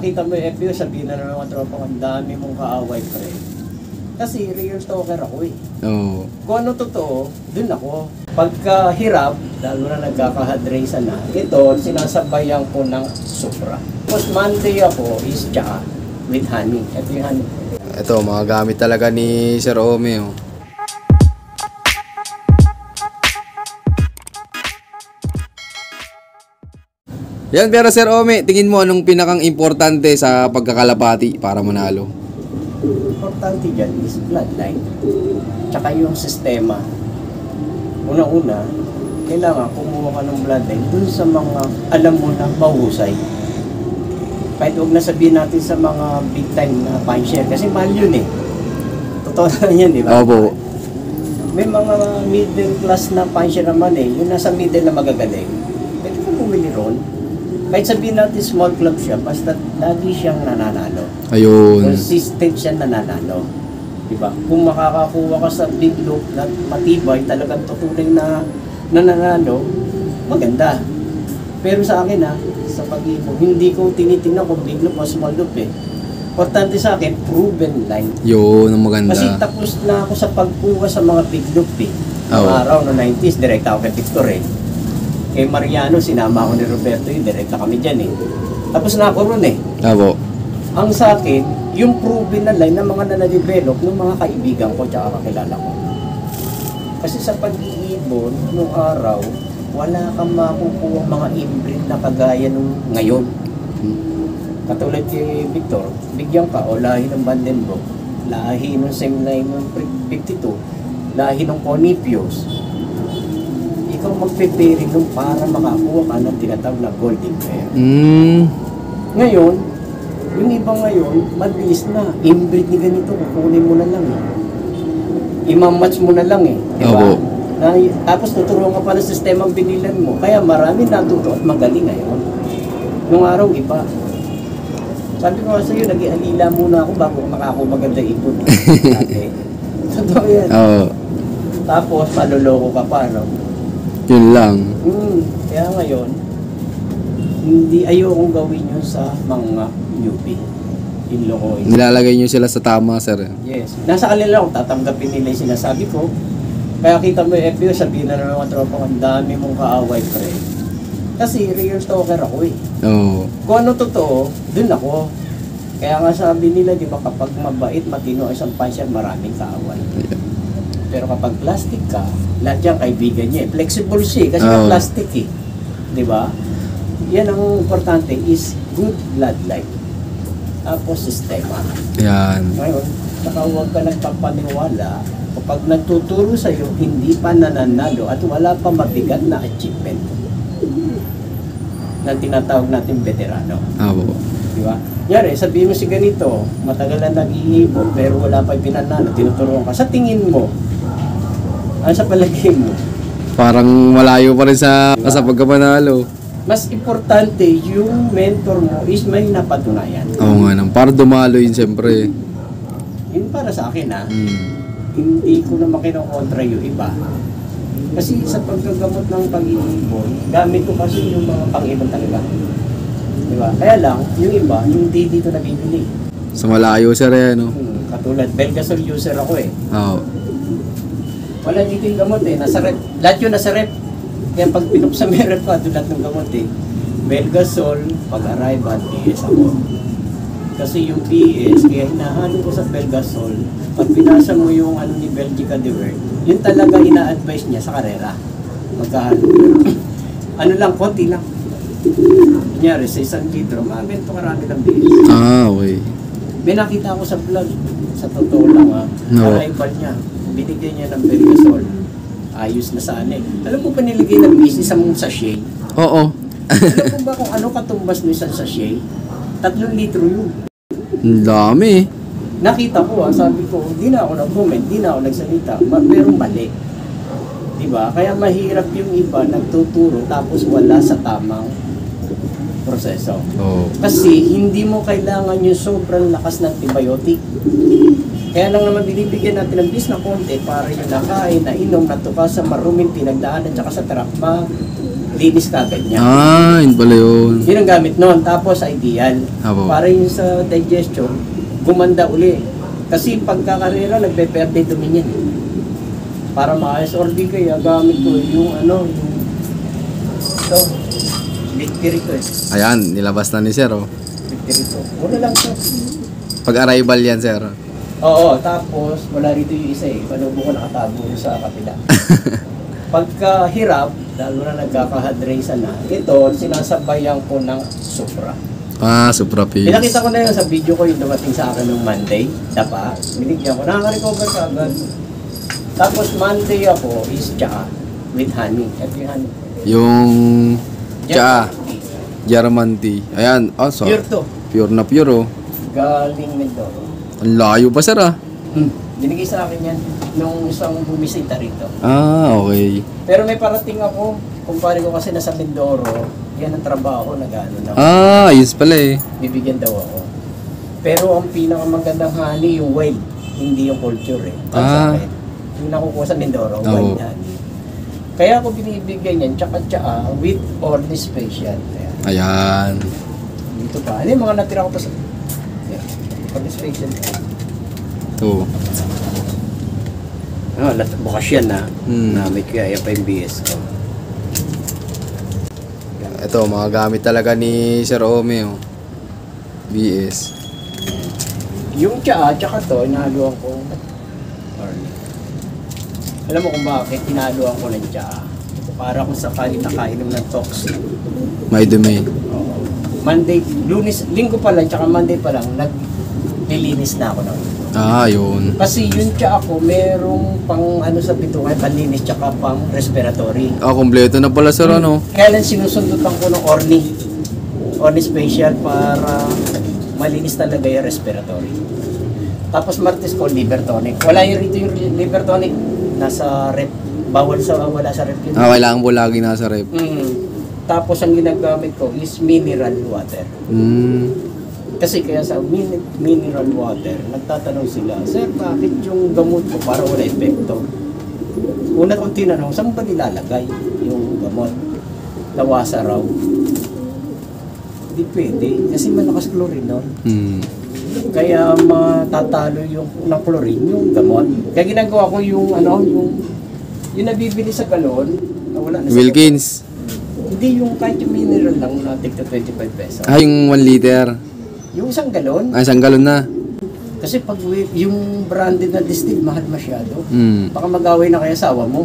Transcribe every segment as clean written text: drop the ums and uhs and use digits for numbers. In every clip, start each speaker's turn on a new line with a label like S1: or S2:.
S1: kita mo yung FBO, sabihin na naman tropa ko, ang dami mong kaaway pre. Kasi real talker ako eh.
S2: Oo.
S1: Kung ano totoo, dun ako. Pagka hirap, lalo na nagkaka-hadrace na, ito, sinasabayan ko ng Supra. Tapos Monday ako is tsaka with honey. Ito yung honey.
S2: Ito, mga gamit talaga ni Sir Omi. Oh. Yan, pero Sir Omi, tingin mo anong pinakang importante sa pagkakalapati para manalo?
S1: Importante dyan is bloodline. Tsaka yung sistema. Una-una, kailangan kumuha ka ng bloodline dun sa mga alam mo na mahusay. Kahit huwag na sabihin natin sa mga big time na puncher kasi mahal yun eh. Totoo na yan, di ba?
S2: Opo.
S1: May mga middle class na puncher naman eh. Yung nasa middle na magagaling. Pwede ka bumili ron. Kahit sabihin natin small club siya, basta lagi siyang nananalo.
S2: Ayun.
S1: Consistent siya nananalo. Diba? Kung makakakuha ka sa big loop na matibay, talagang tutuloy na nananalo, maganda. Pero sa akin sa pag-ibig, hindi ko tinitingnan kung big loop o small loop eh. Importante sa akin, proven line.
S2: Yun, ang maganda.
S1: Kasi tapos na ako sa pagkuha sa mga big loop eh.
S2: Oo.
S1: Araw no 90s, direkta ako kay Victor eh. Kay Mariano, sinama ako ni Roberto yun, direkta kami dyan eh. Tapos na ako ron eh.
S2: Opo.
S1: Ang sa akin, yung proven na line ng mga na-develop ng mga kaibigan ko tsaka kakilala ko. Kasi sa pag-iibon, nung araw, wala kang makukuha mga inbreed na kagaya nung ngayon. Katulad kay Victor, bigyan ka o lahi ng Vandenbroek, lahi ng Semline ng 52, lahi ng Conipios. Ikaw magpe-pairing nung para makakuha ka ng tinatawag na golden pair. Ngayon, yung iba ngayon, mabilis na. Inbreed ni ganito, kukunin mo na lang eh. Imamatch mo na lang eh. Diba? Tapos tuturuan ka pa ng sistemang binilan mo. Kaya marami natuto at magaling ngayon. Nung araw, iba. Sabi ko sa iyo, nag-ialila muna ako bago makakuha maganda ipon. Totoo yan. Tapos, paluloko ka pa, no?
S2: Yun lang.
S1: Kaya ngayon, hindi ayokong gawin yun sa mga newbie. Inlokohin.
S2: Nilalagay nyo sila sa tama, sir.
S1: Yes. Nasa kanila ako, tatanggapin nila yung sinasabi ko. Kaya kita mo yung FBO, sabihin na naman tropa ko, ang dami mong kaaway pre. Kasi real talker ako eh.
S2: Oo.
S1: Kung ano totoo, dun ako. Kaya nga sabi nila, di ba, kapag mabait, matino isang puncher, maraming kaaway.
S2: Yeah.
S1: Pero kapag plastic ka, lahat yung kaibigan niya. Flexible siya kasi plastic eh. Di ba? Yan ang importante is good bloodline. Tapos sistema.
S2: Yan.
S1: Ngayon, saka huwag ka nagpapaniwala kapag nagtuturo sa'yo, hindi pa nananalo at wala pa mabigat na achievement na tinatawag natin veterano.
S2: Opo.
S1: Di ba? Yari, sabihin mo si ganito, matagal na nag-iibon pero wala pa pinanalo, tinuturuan ka. Sa tingin mo, ano sa palagay mo?
S2: Parang malayo pa rin sa pagkapanalo.
S1: Mas importante, yung mentor mo is may napatunayan.
S2: Oo nga nang, para dumalo yun siyempre.
S1: Yun para sa akin hindi ko naman kinokontra yung iba. Kasi sa paggagamot ng pag-iibon, gamit ko kasi yung mga pang-ibon talaga. Diba? Kaya lang, yung iba, hindi dito nabibili.
S2: Sa malayo, sir, no?
S1: Katulad, Belgasol user ako eh.
S2: Oo.
S1: Wala dito yung gamot eh, nasa rep. Lahat yun nasa rep. Kaya pag pinuksa may rep ka, doon lahat ng gamot eh. Belgasol, pag-arrive at PS ako. Kasi yung PS, kaya hinahalo ko sa Belgasol, pag pinasa mo yung ano ni Belgica de Wert, yun talaga ina-advise niya sa karera. Magkahalo. Ano lang, konti lang. Kunyari, sa isang litro, ganito karami ng PS.
S2: Okay.
S1: May nakita ako sa vlog, sa totoo lang arrival niya. Binigyan niya ng Belgasol. Ayos na sana eh. Alam mo ba nilagay ng business sa mong sachet?
S2: Oo.
S1: Alam mo ba kung ano katumbas ng isang sachet? 3 litro yun.
S2: Ang dami.
S1: Nakita ko sabi ko, di na ako nag-comment, di na ako nagsalita. Pero mali. Diba? Kaya mahirap yung iba nagtuturo tapos wala sa tamang proseso. Kasi hindi mo kailangan yung sobrang lakas ng antibiotic. Kaya lang naman binibigyan natin ng bis na konti para yung nakain, nainom, natuka sa maruming pinagdaanan tsaka sa truck, linis ka agad niya.
S2: Ah, yun pala yun.
S1: Yun ang gamit noon. Tapos ideal.
S2: Apo.
S1: Para yung sa digestion, gumanda uli. Kasi pagkakarera, nagpe-perde dumi niyan. Para maayos or di kaya gamit ko yung ano, yung ito, litirito eh.
S2: Ayan, nilabas na ni sir, oh.
S1: Litirito. Wala lang siya.
S2: Pag-arrival yan, sir.
S1: Oo, tapos wala rito yung isa eh. Panubo ko nakatago sa kapila. Pagka hirap, lalo na nagkaka-hadraisa na, ito, sinasabayan ko ng Supra.
S2: Ah, Supra Pills.
S1: Pinakita ko na yun sa video ko yung dumating sa akin nung Monday. Dapa, binigyan ko, nakaka-recover ka agad. Tapos Monday ako is tsaa with honey. Ito yung honey.
S2: Yung tsaa, German tea. Ayan, oh, so,
S1: Pure to.
S2: pure na pure, oh.
S1: Galing nito.
S2: Ang layo pa, sir, ah.
S1: Binigay sa akin yan nung isang bumisita rito.
S2: Ah, okay.
S1: Pero may parating ako, kumpare ko kasi nasa Mindoro, yan ang trabaho, nag-ano na.
S2: Ah, ayos pala, eh.
S1: Bibigyan daw ako. Pero ang pinakamagandang honey, yung wild, hindi yung culture eh.
S2: Ah.
S1: Yung nakukuha sa Mindoro,
S2: Oo.
S1: wild honey. Kaya ako binibigyan yan, tsaka tsaa with only special.
S2: Ayan.
S1: Dito pa. Ano yung mga natira ko pa sa... Yeah. Only special.
S2: Oo.
S1: Bukas yan na.
S2: Hmm.
S1: Namit ko yan pa yung BS ko.
S2: Ito, mga gamit talaga ni Sir Ome, oh. BS.
S1: Yung tsaa, tsaka to, inahaluan ko. Alam mo kung bakit inahaluan ko ng tsaa? Para kung sakali nakainom ng toxin.
S2: May dumi.
S1: Monday, Lunes, Linggo pa lang, tsaka Monday pa lang, naglilinis na ako ng ito.
S2: Ah, yun.
S1: Kasi yun tsaa ko, merong pang ano sa bituka, panlinis tsaka pang respiratory.
S2: Ah, kompleto na pala, sir, ano?
S1: Kaya lang sinusundutan ko ng Orni. Orni special para malinis talaga yung respiratory. Tapos Martes ko, liver tonic. Wala yung rito yung liver tonic. Nasa rep. Wala sa rep yun.
S2: Ah, kailangan po lagi nasa rep.
S1: Tapos ang ginagamit ko is mineral water. Kasi kaya sa mineral water, nagtatanong sila, Sir, bakit yung gamot ko para wala epekto? Una kong tinanong, saan ba nilalagay yung gamot? Lawasa raw. Hindi pwede, kasi malakas chlorine nun. Kaya matatalo yung ng chlorine, yung gamot. Kaya ginagawa ko yung yung nabibili sa galon, na wala na sa
S2: Wilkins.
S1: hindi yung kahit yung mineral lang na tigta 25 pesos.
S2: Ah, yung 1 liter.
S1: Yung isang galon,
S2: Ah, isang galon na.
S1: kasi pag yung branded na distill, mahal masyado.
S2: Mm.
S1: Baka mag-away na kaya asawa mo.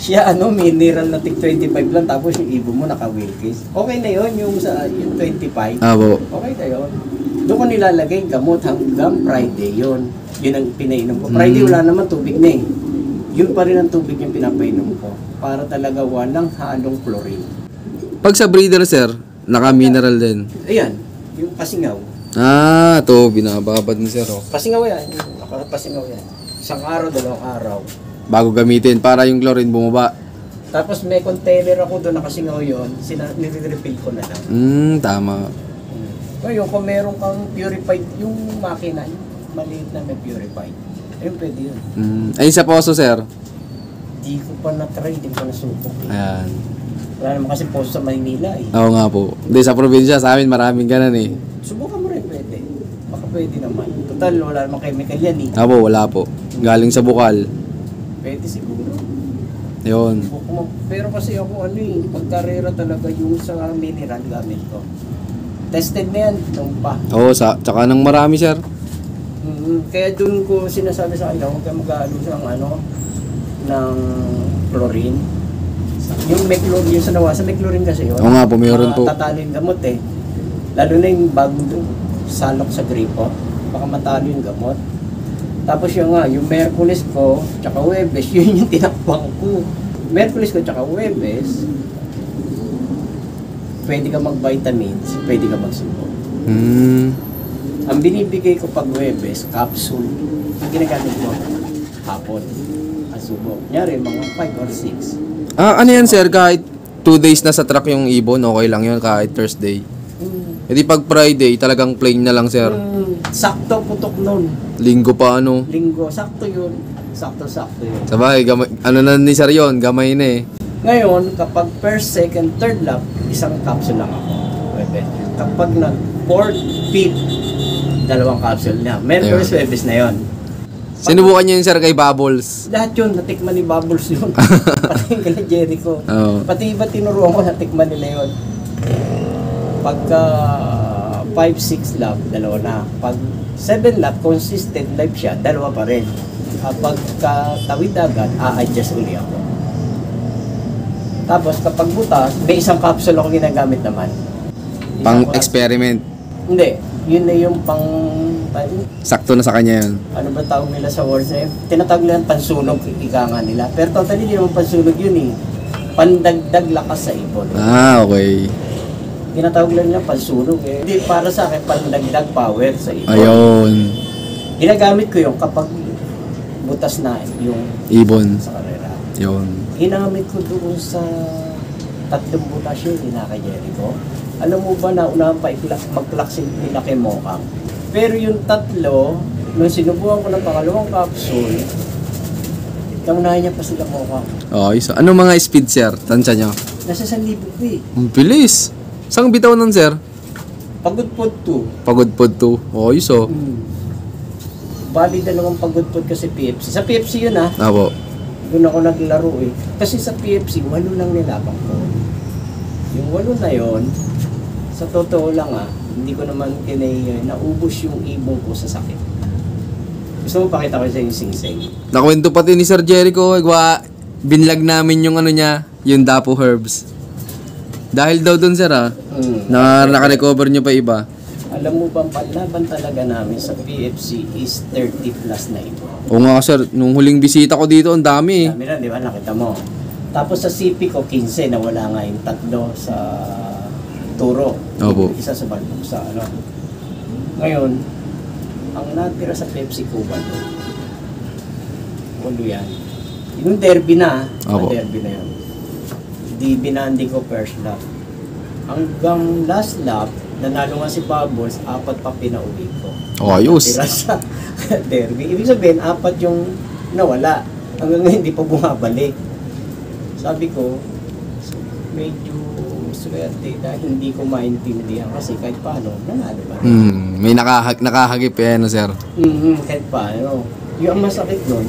S1: Siya mineral na tig 25 lang, tapos yung ibo mo naka-Wilkins. Okay na yon yung sa yung 25.
S2: Ah, po.
S1: Okay na yun. Doon ko nilalagay yung gamot hanggang Friday yon. Yun ang pinainom ko. Friday wala naman tubig na eh. Yun pa rin ang tubig yung pinapainom ko. Para talaga walang halong chlorine.
S2: Pag sa breeder, sir, naka-mineral din.
S1: Ayan, yung pasingaw.
S2: Ah, to binababad ni sir, oh.
S1: Pasingaw yan. Nakapasingaw yan. Isang araw, 2 araw.
S2: Bago gamitin para yung chlorine bumaba.
S1: Tapos may container ako doon nakasingaw yun. Nire-refill ko na lang.
S2: Tama.
S1: Ngayon, kung meron kang purified, yung makina, yung maliit na may purified. Ayun, pwede yun.
S2: Ayun sa poso, sir.
S1: Di ko pa na-try, di ko nasubok.
S2: Ayan.
S1: Wala naman kasi post sa Maynila eh.
S2: Oo nga po. Hindi, sa probinsya, sa amin maraming ganun eh.
S1: Subukan mo rin, pwede. Baka pwede naman. Total, wala namang chemical yan eh.
S2: Apo, wala po. Galing sa bukal.
S1: Pwede siguro.
S2: Yun.
S1: Pero kasi ako pagkarera talaga yung sa mineral gamit ko. Tested na yan, nung pa.
S2: Oo, tsaka nang marami, sir.
S1: Kaya dun ko sinasabi sa kanila, huwag kayo mag-aalo ng chlorine. Yung may chlorine, yung sa nawasa, may chlorine kasi yun.
S2: Oo nga po, mayroon po.
S1: Matatalo yung gamot eh. Lalo na yung bagong salok sa gripo, baka matalo yung gamot. Tapos yung Merkulis ko, tsaka Webes, yun yung tinakbang ko. Merkulis ko, tsaka Webes, pwede ka mag-vitamins, pwede ka magsubo. Ang binibigay ko pag Webes, capsule. Ang ginagamit ko, hapon. Ang subo. Nyari, mga 5 or 6.
S2: Ah, ano yan, sir? Kahit 2 days na sa truck yung ibon, okay lang yun kahit Thursday. E di pag Friday, talagang plain na lang, sir.
S1: Sakto, putok nun.
S2: Linggo pa, ano.
S1: Linggo, sakto yun. Sakto yun.
S2: Sabay, ano na ni sir yun, gamay na eh.
S1: Ngayon, kapag first, second, third lap, isang capsule lang ako. Pwede. Kapag nag-fourth, fifth, dalawang capsule na. Mercury's Webes na yon.
S2: Sinubukan niyo yun, sir, kay Bubbles?
S1: Lahat yun, natikman ni Bubbles yun. Pati yung kay Jericho.
S2: Oo.
S1: Pati iba tinuruan ko, natikman nila yun. Pagka 5-6 lap, dalawa na. Pag 7 lap, consistent life siya, dalawa pa rin. Pagka tawid agad, a-adjust uli ako. Tapos kapag butas, may isang capsule ako ginagamit naman.
S2: Pang-experiment.
S1: Hindi, yun na yung pang...
S2: Sakto na sa kanya yun.
S1: Ano ba tawag nila sa words na yun? Tinatawag nila pansunog, ika nga nila. Pero totally, hindi naman pansunog yun eh. Pandagdag lakas sa ibon.
S2: Ah, okay.
S1: Tinatawag lang nila pansunog eh. Hindi, para sa akin, pandagdag power sa ibon.
S2: Ayun.
S1: Ginagamit ko yung kapag butas na yung
S2: Ibon.
S1: sa karera.
S2: Yun.
S1: Ginamit ko doon sa 3 butas yun, kay Jericho. Alam mo ba na unahan pa mag-plaksin nila kay Mokang? Pero yung 3, nung sinubukan ko ng pangalawang capsule, naunahan niya pa sila Mokang.
S2: Oh, isa. Anong mga speed, sir? Tansya nyo?
S1: Nasa 1,000 po eh.
S2: Ang bilis. Saan bitaw nun, sir?
S1: Pagudpod 2.
S2: Pagudpod 2. Oh, iso.
S1: Bali, 2 pagudpod kasi PFC. Sa PFC yun ah.
S2: Apo.
S1: Doon ako naglaro eh. Kasi sa PFC, 8 lang nilabang ko. Yung 8 na yon, sa totoo lang ah, hindi ko naman naubos yung ibong ko sa sakit. Gusto mo pakita ko sa yung sing-sing?
S2: Nakwento pati ni Sir Jericho, binlag namin yung ano niya, yung Dapo Herbs. Dahil daw dun, sir, naka-recover nyo pa iba.
S1: Alam mo ba, panlaban talaga namin sa PFC is 30 plus na ito.
S2: Oo nga, sir. Nung huling bisita ko dito, ang dami.
S1: Dami na, di ba? Nakita mo. Tapos sa CP ko, 15, nawala nga yung 3 sa Turo.
S2: Opo.
S1: Isa sa Balbog sa ano. Ngayon, ang natira sa Pepsi ko, 8 yan. Yung derby na, derby na yun. Di binandi ko first lap. Hanggang last lap, nanalo nga si Bubbles, 4 pa pinauwi ko.
S2: Oh, ayos.
S1: Natira sa derby. Ibig sabihin, 4 yung nawala. Hanggang ngayon, hindi pa bumabalik. Sabi ko, medyo swerte dahil hindi ko maintindihan kasi kahit paano, nanalo ba?
S2: May nakahagip eh, no, sir?
S1: Kahit paano. Yung masakit nun,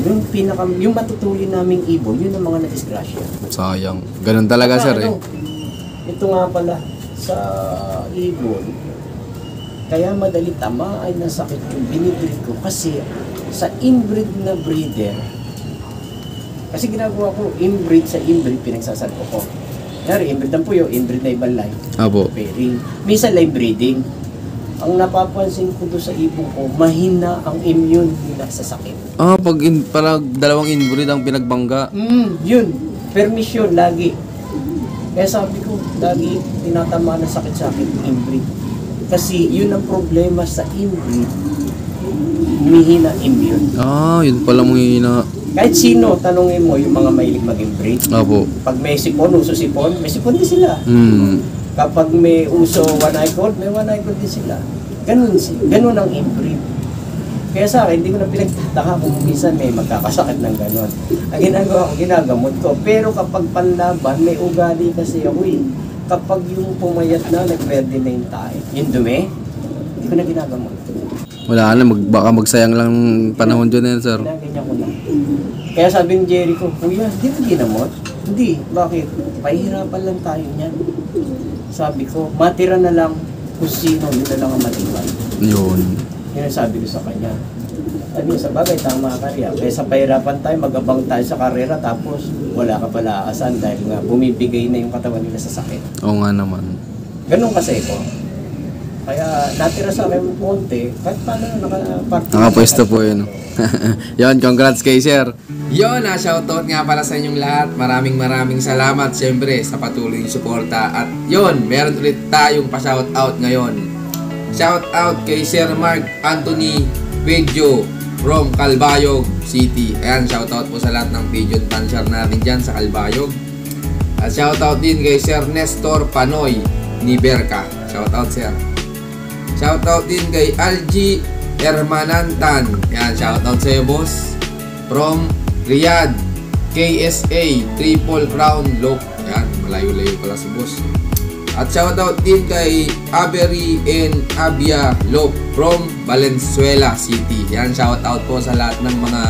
S1: yung matutuli naming ibon, yun ang mga na-disgrasya.
S2: Sayang. Ganun talaga, sir, eh.
S1: Ito nga pala, sa ibon, kaya madali tamaan ng sakit yung binibreed ko kasi sa inbreed na breeder, kasi ginagawa ko inbreed sa inbreed, pinagsasalpo ko. Kaya inbreed ng puyo, inbreed na ibang line.
S2: Apo.
S1: Pairing. Minsan live breeding. Ang napapansin ko doon sa ibon ko, mahina ang immune nila sa sakit.
S2: Pag dalawang inbreed ang pinagbangga.
S1: Yun. Permission lagi. Kaya sabi ko, lagi tinatama ng sakit sa akin, inbreed. Kasi yun ang problema sa inbreed, humihina immune.
S2: Yun pala mong hihina.
S1: Kahit sino, tanongin mo yung mga mahilig mag-inbreed.
S2: Apo.
S1: Pag may sipon, uso sipon, may sipon din sila. Kapag may uso one-eye gold, may one-eye gold din sila. Ganun ang inbreed. Kaya sa akin, hindi ko na pinagtataka kung minsan may magkakasakit ng ganun. Ang ginagawa ko, ginagamot ko. Pero kapag panlaban, may ugali kasi ako eh. Kapag yung pumayat na, nagpwede na yung tayo. Yung dumi, hindi ko na ginagamot.
S2: Wala na, baka magsayang lang panahon dyan yan, sir.
S1: Ganyan ko na. Kaya sabi ni Jericho, Kuya, hindi mo ginamot? Hindi. Bakit? Pahihirapan lang tayo niyan. Sabi ko, matira na lang kung sino, yun na lang ang matibay.
S2: Yun.
S1: Yun ang sabi ko sa kanya. Sabi sa bagay, tama ka rin. Kaya sa pahirapan tayo, mag-abang tayo sa karera, tapos wala ka pala aasan dahil nga bumibigay na yung katawan nila sa sakit.
S2: Oo nga naman.
S1: Ganun kasi ko. Kaya natira sa akin konti, kahit paano
S2: nakapwesto po yun. Yun, congrats kay sir. Yun, shoutout nga para sa inyong lahat. Maraming salamat siyempre sa patuloy yung suporta. At yun, meron ulit tayong pa-shoutout ngayon. Shoutout kay Sir Mark Anthony Pedro from Calbayog City. Ayan, shoutout po sa lahat ng pigeon puncher natin dyan sa Calbayog. At shoutout din kay Sir Nestor Panoy ni Berka. Shoutout, sir. Shoutout din kay Algie Hermanantan. Yan, shoutout sa iyo, boss. From Riyadh. KSA Triple Crown Loop. Yan, malayo-layo pala si boss. At shoutout din kay Avery and Abia Loop from Valenzuela City. Yan, shoutout po sa lahat ng mga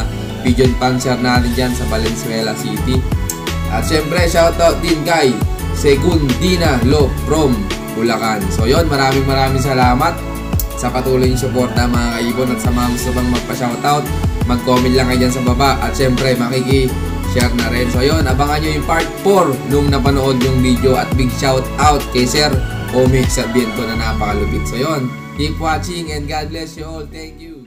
S2: pigeon fancier natin dyan sa Valenzuela City. At syempre, shoutout din kay Segundina Loop from Bulacan. So yon, maraming salamat sa patuloy yung suporta mga kaibon. At sa mga gusto bang magpa-shoutout, mag-comment lang kayo dyan sa baba. At syempre, share na rin. So yun, abangan nyo yung part 4 nung napanood yung video. At big shout out kay Sir Omic Sarmiento na napakalupit. So yun, keep watching and God bless you all. Thank you.